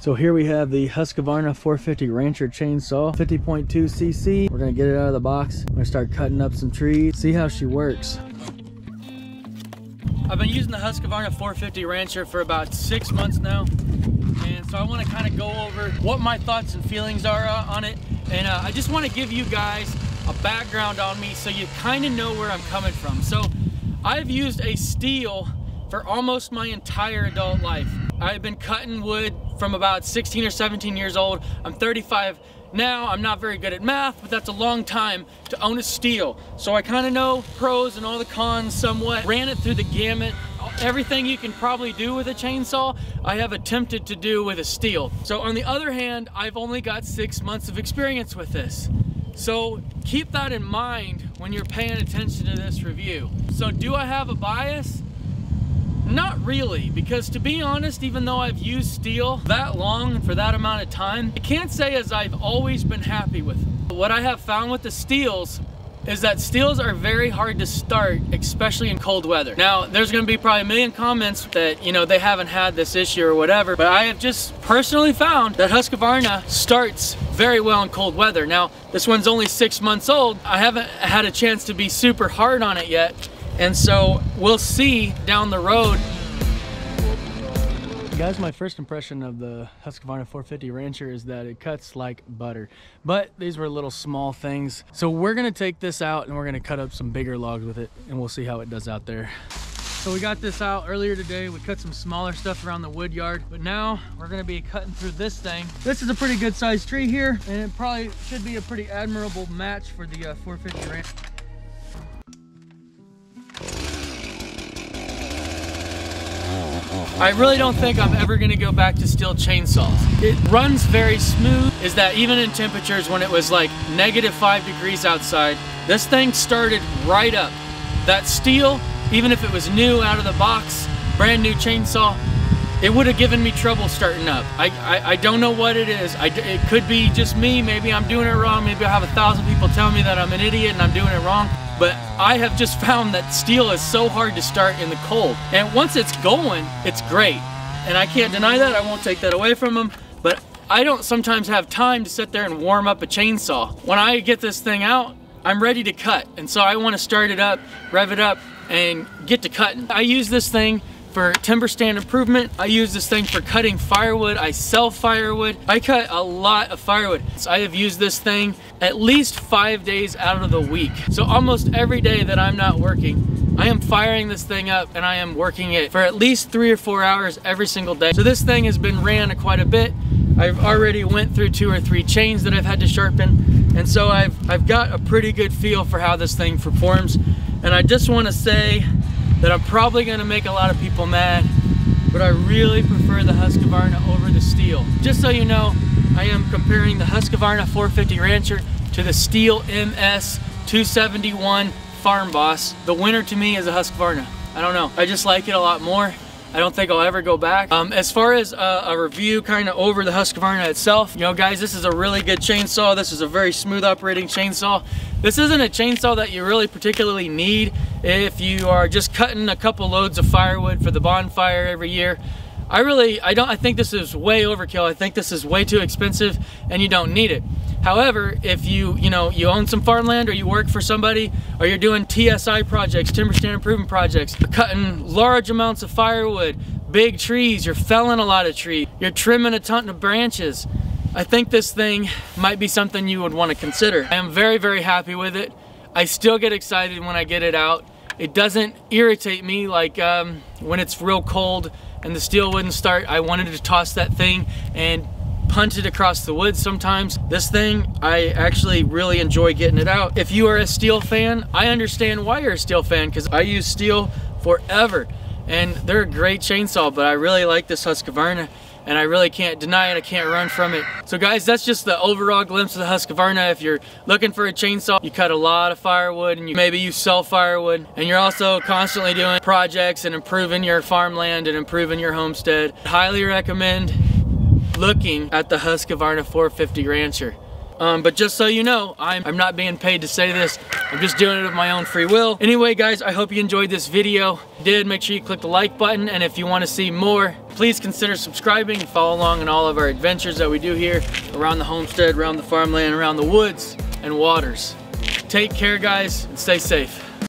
So here we have the Husqvarna 450 Rancher chainsaw, 50.2 cc. We're gonna get it out of the box. We're gonna start cutting up some trees, see how she works. I've been using the Husqvarna 450 Rancher for about 6 months now. And so I wanna kinda go over what my thoughts and feelings are on it. And I just wanna give you guys a background on me so you kinda know where I'm coming from. So I've used a Stihl for almost my entire adult life. I've been cutting wood from about 16 or 17 years old. I'm 35 now. I'm not very good at math, but that's a long time to own a Stihl. So I kind of know pros and all the cons somewhat. Ran it through the gamut. Everything you can probably do with a chainsaw, I have attempted to do with a Stihl. So on the other hand, I've only got 6 months of experience with this. So keep that in mind when you're paying attention to this review. So do I have a bias? Not really, because to be honest, even though I've used Stihl that long and for that amount of time, I can't say as I've always been happy with them. What I have found with the Stihls is that Stihls are very hard to start, especially in cold weather. Now, there's gonna be probably a million comments that, you know, they haven't had this issue or whatever, but I have just personally found that Husqvarna starts very well in cold weather. Now, this one's only 6 months old. I haven't had a chance to be super hard on it yet. And so we'll see down the road. Guys, my first impression of the Husqvarna 450 Rancher is that it cuts like butter. But these were little small things. So we're gonna take this out and we're gonna cut up some bigger logs with it and we'll see how it does out there. So we got this out earlier today. We cut some smaller stuff around the wood yard, but now we're gonna be cutting through this thing. This is a pretty good sized tree here, and it probably should be a pretty admirable match for the 450 Rancher. I really don't think I'm ever gonna go back to Stihl chainsaws. It runs very smooth. Is that even in temperatures when it was like -5 degrees outside, this thing started right up. That Stihl, even if it was new out of the box, brand new chainsaw, it would have given me trouble starting up. I don't know what it is. It could be just me. Maybe I'm doing it wrong. Maybe I have 1,000 people tell me that I'm an idiot and I'm doing it wrong. But I have just found that Stihl is so hard to start in the cold. And once it's going, it's great. And I can't deny that. I won't take that away from them. But I don't sometimes have time to sit there and warm up a chainsaw. When I get this thing out, I'm ready to cut. And so I want to start it up, rev it up, and get to cutting. I use this thing for timber stand improvement. I use this thing for cutting firewood. I sell firewood. I cut a lot of firewood. So I have used this thing at least 5 days out of the week. So almost every day that I'm not working, I am firing this thing up and I am working it for at least 3 or 4 hours every single day. So this thing has been ran quite a bit. I've already went through 2 or 3 chains that I've had to sharpen. And so I've got a pretty good feel for how this thing performs. And I just want to say that I'm probably gonna make a lot of people mad, but I really prefer the Husqvarna over the Stihl. Just so you know, I am comparing the Husqvarna 450 Rancher to the Stihl MS 271 Farm Boss. The winner to me is a Husqvarna. I don't know, I just like it a lot more. I don't think I'll ever go back. As far as a review kind of over the Husqvarna itself, you know guys, this is a really good chainsaw. This is a very smooth operating chainsaw. This isn't a chainsaw that you really particularly need if you are just cutting a couple loads of firewood for the bonfire every year. I think this is way overkill. I think this is way too expensive and you don't need it. However, if you own some farmland or you work for somebody or you're doing TSI projects, timber stand improvement projects, you're cutting large amounts of firewood, big trees, you're felling a lot of trees, you're trimming a ton of branches, I think this thing might be something you would want to consider. I am very, very happy with it. I still get excited when I get it out. It doesn't irritate me like when it's real cold and the Stihl wouldn't start. I wanted to toss that thing and punt it across the woods sometimes. This thing, I actually really enjoy getting it out. If you are a Stihl fan, I understand why you're a Stihl fan, because I use Stihl forever and they're a great chainsaw, but I really like this Husqvarna and I really can't deny it. I can't run from it. So guys, that's just the overall glimpse of the Husqvarna. If you're looking for a chainsaw, you cut a lot of firewood and maybe you sell firewood, and you're also constantly doing projects and improving your farmland and improving your homestead, highly recommend looking at the Husqvarna 450 Rancher. But just so you know, I'm not being paid to say this. I'm just doing it of my own free will. Anyway guys, I hope you enjoyed this video. If you did, make sure you click the like button, and if you want to see more, please consider subscribing and follow along in all of our adventures that we do here around the homestead, around the farmland, around the woods and waters. Take care, guys, and stay safe.